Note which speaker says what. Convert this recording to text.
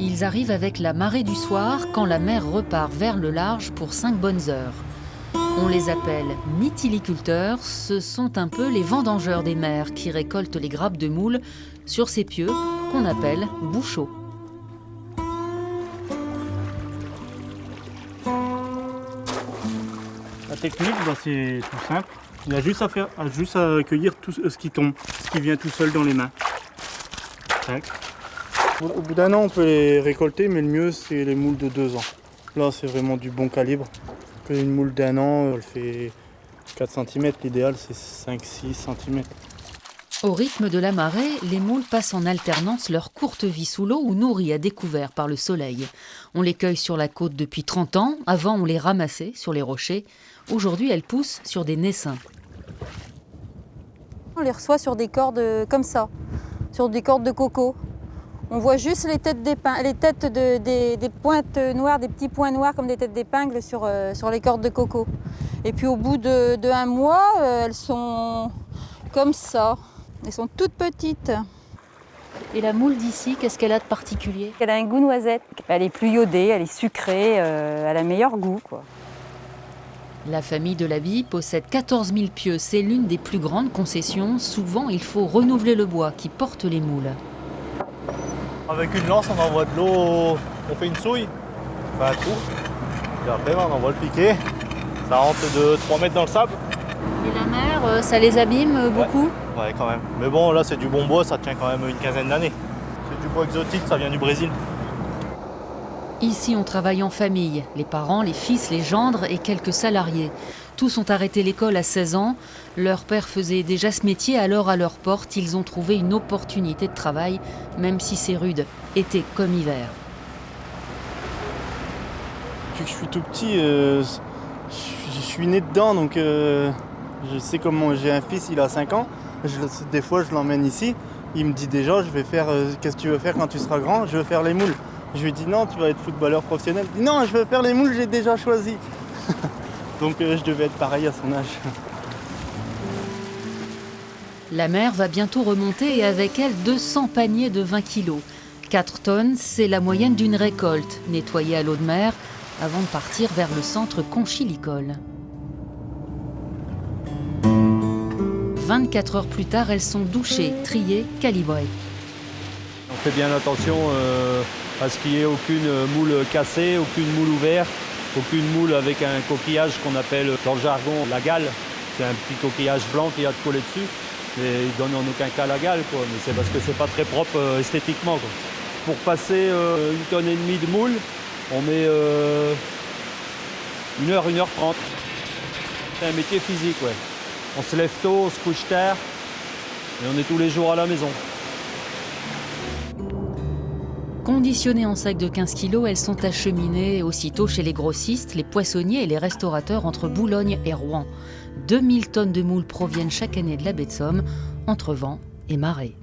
Speaker 1: Ils arrivent avec la marée du soir quand la mer repart vers le large pour 5 bonnes heures. On les appelle mytiliculteurs, ce sont un peu les vendangeurs des mers qui récoltent les grappes de moules sur ces pieux qu'on appelle bouchots.
Speaker 2: La technique, c'est tout simple. Il y a juste à cueillir tout ce qui tombe, ce qui vient tout seul dans les mains. Tac. Au bout d'un an, on peut les récolter, mais le mieux, c'est les moules de 2 ans. Là, c'est vraiment du bon calibre. Une moule d'1 an, elle fait 4 cm. L'idéal, c'est 5-6 cm.
Speaker 1: Au rythme de la marée, les moules passent en alternance leur courte vie sous l'eau ou nourries à découvert par le soleil. On les cueille sur la côte depuis 30 ans. Avant, on les ramassait sur les rochers. Aujourd'hui, elles poussent sur des naissins.
Speaker 3: On les reçoit sur des cordes comme ça, sur des cordes de coco. On voit juste les têtes des pointes noires, des petits points noirs comme des têtes d'épingle sur les cordes de coco. Et puis au bout de 1 mois, elles sont comme ça. Elles sont toutes petites.
Speaker 1: Et la moule d'ici, qu'est-ce qu'elle a de particulier?
Speaker 3: Elle a un goût noisette. Elle est plus iodée, elle est sucrée, elle a meilleur goût, quoi.
Speaker 1: La famille de la Bille possède 14 000 pieux. C'est l'une des plus grandes concessions. Souvent, il faut renouveler le bois qui porte les moules.
Speaker 2: Avec une lance, on envoie de l'eau, on fait une souille, on fait un trou, et après on envoie le piquet. Ça rentre de 3 mètres dans le sable.
Speaker 1: Et la mer, ça les abîme beaucoup?
Speaker 2: Ouais, quand même. Mais bon, là c'est du bon bois, ça tient quand même une quinzaine d'années. C'est du bois exotique, ça vient du Brésil.
Speaker 1: Ici, on travaille en famille. Les parents, les fils, les gendres et quelques salariés. Tous ont arrêté l'école à 16 ans. Leur père faisait déjà ce métier, alors à leur porte, ils ont trouvé une opportunité de travail, même si c'est rude, été comme hiver.
Speaker 2: Depuis que je suis tout petit, je suis né dedans, donc je sais comment. J'ai un fils, il a 5 ans. Des fois, je l'emmène ici. Il me dit déjà, je vais faire. Qu'est-ce que tu veux faire quand tu seras grand? Je veux faire les moules. Je lui dis non, tu vas être footballeur professionnel. Il dit non, je veux faire les moules, j'ai déjà choisi. Donc je devais être pareil à son âge.
Speaker 1: La mer va bientôt remonter et avec elle 200 paniers de 20 kilos. 4 tonnes, c'est la moyenne d'une récolte, nettoyée à l'eau de mer avant de partir vers le centre conchilicole. 24 heures plus tard, elles sont douchées, triées, calibrées.
Speaker 4: On fait bien attention à ce qu'il n'y ait aucune moule cassée, aucune moule ouverte, aucune moule avec un coquillage qu'on appelle dans le jargon la gale. C'est un petit coquillage blanc qui a de coller dessus. Mais il ne donne en aucun cas la gale, quoi. Mais c'est parce que c'est pas très propre esthétiquement, quoi. Pour passer 1,5 tonne de moule, on met 1h30. C'est un métier physique, ouais. On se lève tôt, on se couche tard et on est tous les jours à la maison.
Speaker 1: Conditionnées en sacs de 15 kg, elles sont acheminées aussitôt chez les grossistes, les poissonniers et les restaurateurs entre Boulogne et Rouen. 2000 tonnes de moules proviennent chaque année de la baie de Somme, entre vent et marée.